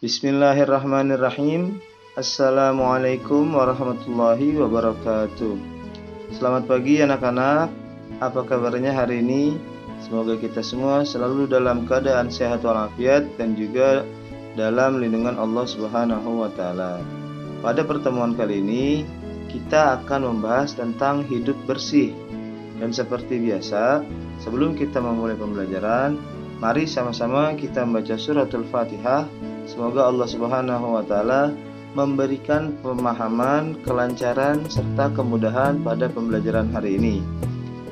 Bismillahirrahmanirrahim. Assalamualaikum warahmatullahi wabarakatuh. Selamat pagi anak-anak. Apa kabarnya hari ini? Semoga kita semua selalu dalam keadaan sehat walafiat dan juga dalam lindungan Allah Subhanahu wa taala. Pada pertemuan kali ini kita akan membahas tentang hidup bersih. Dan seperti biasa, sebelum kita memulai pembelajaran, mari sama-sama kita membaca suratul Fatihah. Semoga Allah Subhanahu wa taala memberikan pemahaman, kelancaran serta kemudahan pada pembelajaran hari ini.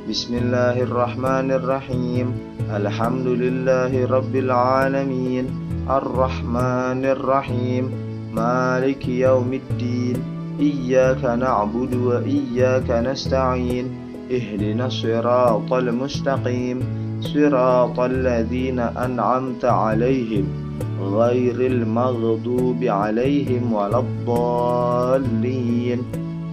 Bismillahirrahmanirrahim. Alhamdulillahi rabbil alamin. Arrahmanirrahim. Maliki yaumiddin. Iyyaka na'budu wa iyyaka nasta'in. Ihdinas siratal mustaqim. Siratal ladzina an'amta 'alaihim ghairil maghdubi 'alaihim waladdallin.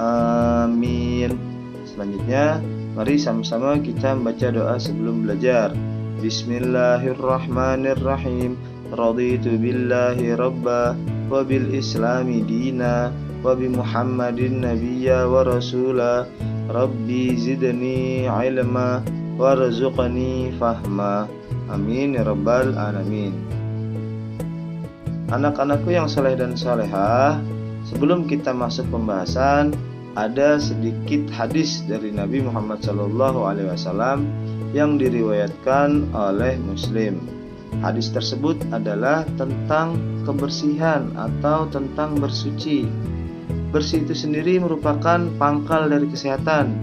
Amin. Selanjutnya, mari sama-sama kita membaca doa sebelum belajar. Bismillahirrahmanirrahim. Raditu billahi rabba wa bil islami dina wa bi Muhammadin nabiyya wa rasula. Rabbi zidni ilma warzuqni fahma. Amin ya rabbal alamin. Anak-anakku yang saleh dan salehah, sebelum kita masuk pembahasan, ada sedikit hadis dari Nabi Muhammad SAW yang diriwayatkan oleh Muslim. Hadis tersebut adalah tentang kebersihan atau tentang bersuci. Bersih itu sendiri merupakan pangkal dari kesehatan,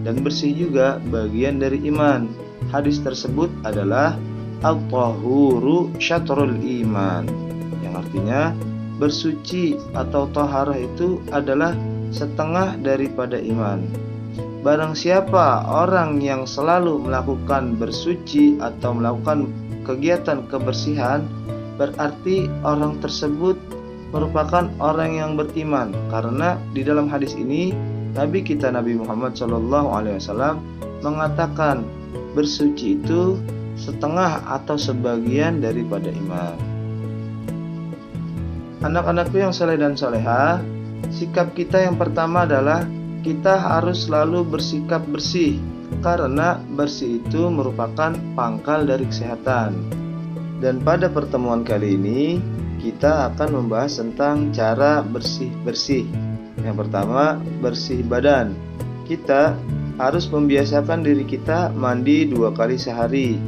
dan bersih juga bagian dari iman. Hadis tersebut adalah at-tahuru syatrul iman, yang artinya bersuci atau taharah itu adalah setengah daripada iman. Barang siapa orang yang selalu melakukan bersuci atau melakukan kegiatan kebersihan, berarti orang tersebut merupakan orang yang beriman. Karena di dalam hadis ini Nabi kita Nabi Muhammad SAW mengatakan bersuci itu setengah atau sebagian daripada iman. Anak-anakku yang saleh dan salehah, sikap kita yang pertama adalah kita harus selalu bersikap bersih, karena bersih itu merupakan pangkal dari kesehatan. Dan pada pertemuan kali ini kita akan membahas tentang cara bersih-bersih. Yang pertama, bersih badan. Kita harus membiasakan diri kita mandi 2 kali sehari.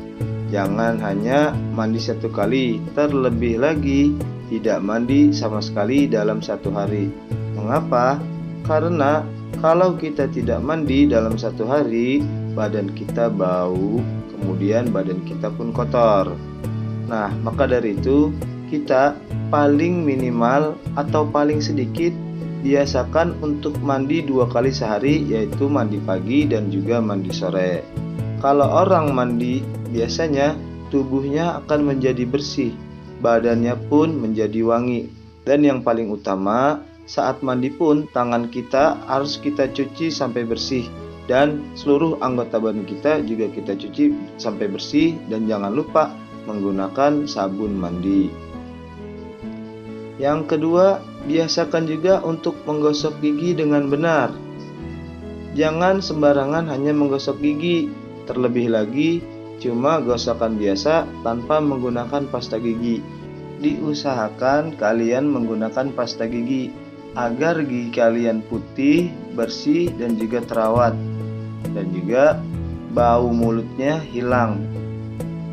Jangan hanya mandi 1 kali, terlebih lagi tidak mandi sama sekali dalam 1 hari. Mengapa? Karena kalau kita tidak mandi dalam 1 hari, badan kita bau, kemudian badan kita pun kotor. Nah, maka dari itu kita paling minimal atau paling sedikit biasakan untuk mandi 2 kali sehari, yaitu mandi pagi dan juga mandi sore. Kalau orang mandi, biasanya tubuhnya akan menjadi bersih, badannya pun menjadi wangi. Dan yang paling utama, saat mandi pun tangan kita harus kita cuci sampai bersih, dan seluruh anggota badan kita juga kita cuci sampai bersih, dan jangan lupa menggunakan sabun mandi. Yang kedua, biasakan juga untuk menggosok gigi dengan benar. Jangan sembarangan hanya menggosok gigi, terlebih lagi cuma gosokan biasa tanpa menggunakan pasta gigi. Diusahakan kalian menggunakan pasta gigi agar gigi kalian putih, bersih, dan juga terawat, dan juga bau mulutnya hilang.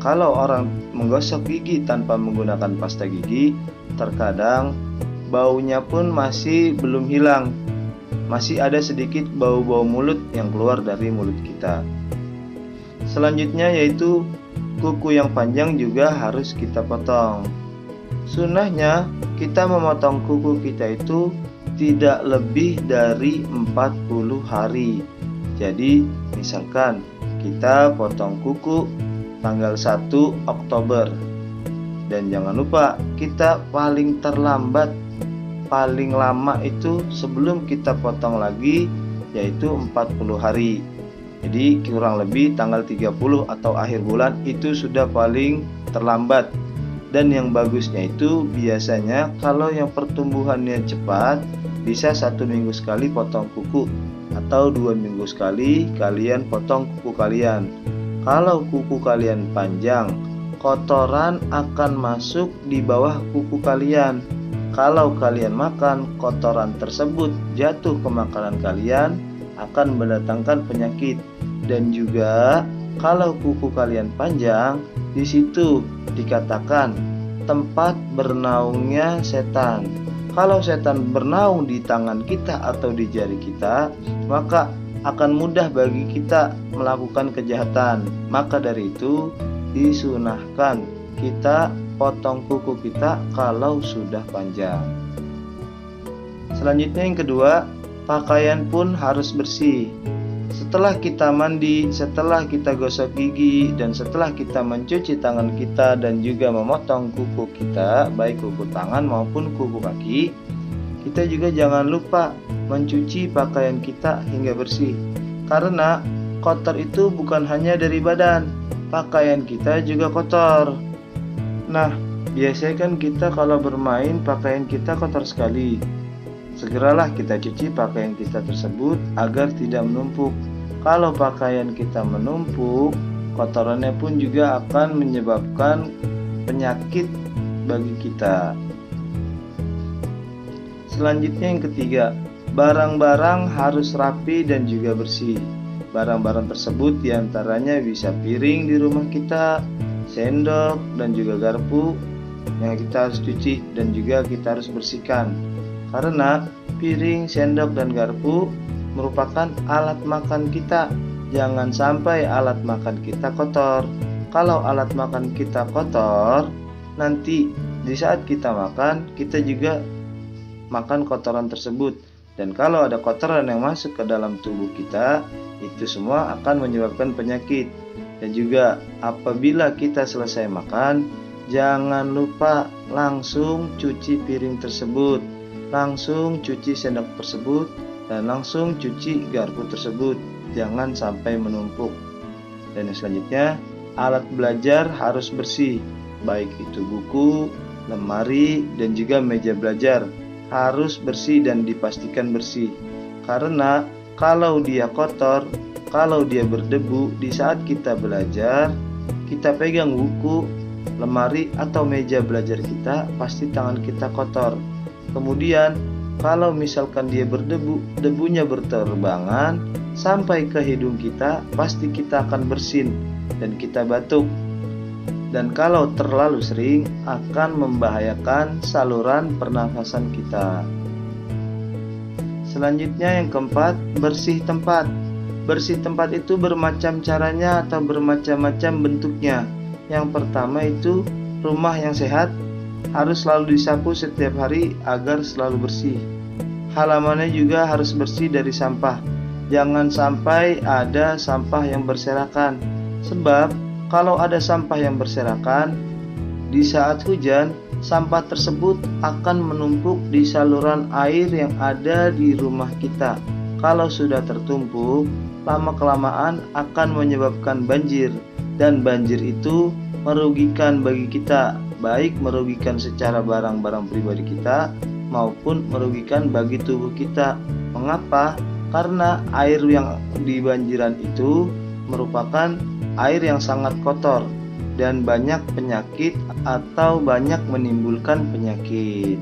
Kalau orang menggosok gigi tanpa menggunakan pasta gigi, terkadang baunya pun masih belum hilang. Masih ada sedikit bau-bau mulut yang keluar dari mulut kita. Selanjutnya yaitu kuku yang panjang juga harus kita potong. Sunnahnya kita memotong kuku kita itu tidak lebih dari 40 hari. Jadi misalkan kita potong kuku tanggal 1 Oktober, dan jangan lupa kita paling terlambat, paling lama itu sebelum kita potong lagi, yaitu 40 hari. Jadi kurang lebih tanggal 30 atau akhir bulan itu sudah paling terlambat. Dan yang bagusnya itu biasanya kalau yang pertumbuhannya cepat bisa 1 minggu sekali potong kuku, atau 2 minggu sekali kalian potong kuku kalian. Kalau kuku kalian panjang, kotoran akan masuk di bawah kuku kalian. Kalau kalian makan, kotoran tersebut jatuh ke makanan kalian, akan mendatangkan penyakit. Dan juga kalau kuku kalian panjang, di situ dikatakan tempat bernaungnya setan. Kalau setan bernaung di tangan kita atau di jari kita, maka akan mudah bagi kita melakukan kejahatan. Maka dari itu disunahkan kita potong kuku kita kalau sudah panjang. Selanjutnya yang kedua, pakaian pun harus bersih. Setelah kita mandi, setelah kita gosok gigi, dan setelah kita mencuci tangan kita dan juga memotong kuku kita, baik kuku tangan maupun kuku kaki, kita juga jangan lupa mencuci pakaian kita hingga bersih. Karena kotor itu bukan hanya dari badan, pakaian kita juga kotor. Nah, biasanya kan kita kalau bermain pakaian kita kotor sekali. Segeralah kita cuci pakaian kita tersebut agar tidak menumpuk. Kalau pakaian kita menumpuk, kotorannya pun juga akan menyebabkan penyakit bagi kita. Selanjutnya yang ketiga, barang-barang harus rapi dan juga bersih. Barang-barang tersebut diantaranya bisa piring di rumah kita, sendok dan juga garpu yang kita harus cuci dan juga kita harus bersihkan. Karena piring, sendok, dan garpu merupakan alat makan kita. Jangan sampai alat makan kita kotor. Kalau alat makan kita kotor, nanti di saat kita makan, kita juga makan kotoran tersebut. Dan kalau ada kotoran yang masuk ke dalam tubuh kita, itu semua akan menyebabkan penyakit. Dan juga apabila kita selesai makan, jangan lupa langsung cuci piring tersebut, langsung cuci sendok tersebut, dan langsung cuci garpu tersebut. Jangan sampai menumpuk. Dan yang selanjutnya, alat belajar harus bersih, baik itu buku, lemari, dan juga meja belajar harus bersih dan dipastikan bersih. Karena kalau dia kotor, kalau dia berdebu, di saat kita belajar, kita pegang buku, lemari, atau meja belajar kita, pasti tangan kita kotor. Kemudian kalau misalkan dia berdebu, debunya berterbangan sampai ke hidung kita, pasti kita akan bersin dan kita batuk. Dan kalau terlalu sering akan membahayakan saluran pernafasan kita. Selanjutnya yang keempat, bersih tempat. Bersih tempat itu bermacam caranya atau bermacam-macam bentuknya. Yang pertama itu rumah yang sehat harus selalu disapu setiap hari agar selalu bersih. Halamannya juga harus bersih dari sampah. Jangan sampai ada sampah yang berserakan. Sebab kalau ada sampah yang berserakan, di saat hujan, sampah tersebut akan menumpuk di saluran air yang ada di rumah kita. Kalau sudah tertumpuk, lama-kelamaan akan menyebabkan banjir. Dan banjir itu merugikan bagi kita, baik merugikan secara barang-barang pribadi kita maupun merugikan bagi tubuh kita. Mengapa? Karena air yang di banjiran itu merupakan air yang sangat kotor dan banyak penyakit atau banyak menimbulkan penyakit.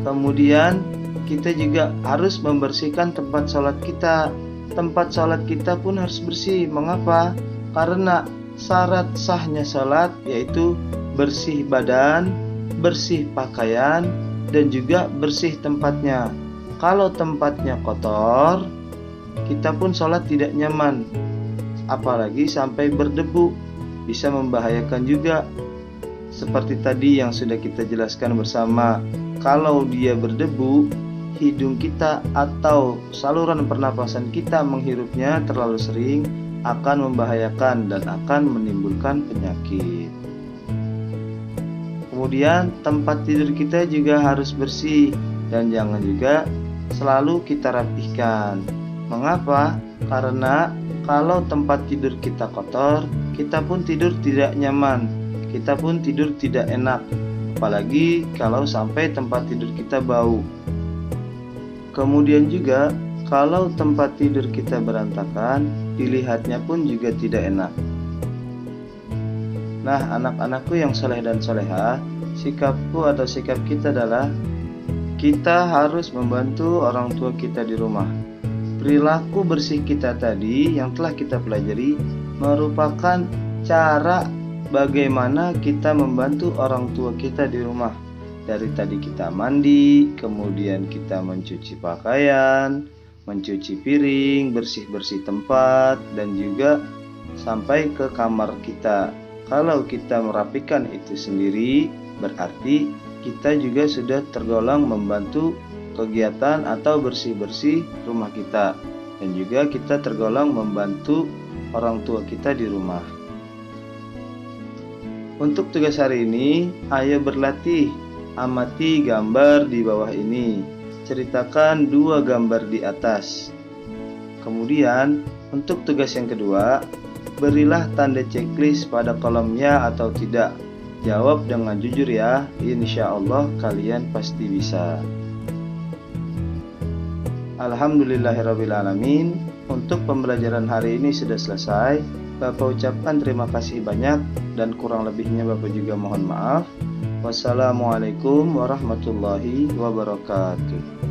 Kemudian kita juga harus membersihkan tempat sholat kita. Tempat sholat kita pun harus bersih. Mengapa? Karena syarat sahnya sholat yaitu bersih badan, bersih pakaian, dan juga bersih tempatnya. Kalau tempatnya kotor, kita pun sholat tidak nyaman, apalagi sampai berdebu, bisa membahayakan juga. Seperti tadi yang sudah kita jelaskan bersama, kalau dia berdebu, hidung kita atau saluran pernapasan kita menghirupnya terlalu sering akan membahayakan dan akan menimbulkan penyakit. Kemudian tempat tidur kita juga harus bersih dan jangan juga selalu kita rapihkan. Mengapa? Karena kalau tempat tidur kita kotor, kita pun tidur tidak nyaman. kita pun tidur tidak enak, apalagi kalau sampai tempat tidur kita bau. Kemudian juga kalau tempat tidur kita berantakan, dilihatnya pun juga tidak enak. Nah, anak-anakku yang soleh dan soleha, sikapku atau sikap kita adalah kita harus membantu orang tua kita di rumah. Perilaku bersih kita tadi yang telah kita pelajari merupakan cara bagaimana kita membantu orang tua kita di rumah. Dari tadi kita mandi, kemudian kita mencuci pakaian, mencuci piring, bersih-bersih tempat, dan juga sampai ke kamar kita. Kalau kita merapikan itu sendiri, berarti kita juga sudah tergolong membantu kegiatan atau bersih-bersih rumah kita, dan juga kita tergolong membantu orang tua kita di rumah. Untuk tugas hari ini, ayo berlatih, amati gambar di bawah ini, ceritakan 2 gambar di atas. Kemudian untuk tugas yang kedua, berilah tanda checklist pada kolom ya atau tidak. Jawab dengan jujur ya, insya Allah kalian pasti bisa. Alhamdulillahirrabbilalamin. Untuk pembelajaran hari ini sudah selesai. Bapak ucapkan terima kasih banyak, dan kurang lebihnya Bapak juga mohon maaf. Wassalamualaikum warahmatullahi wabarakatuh.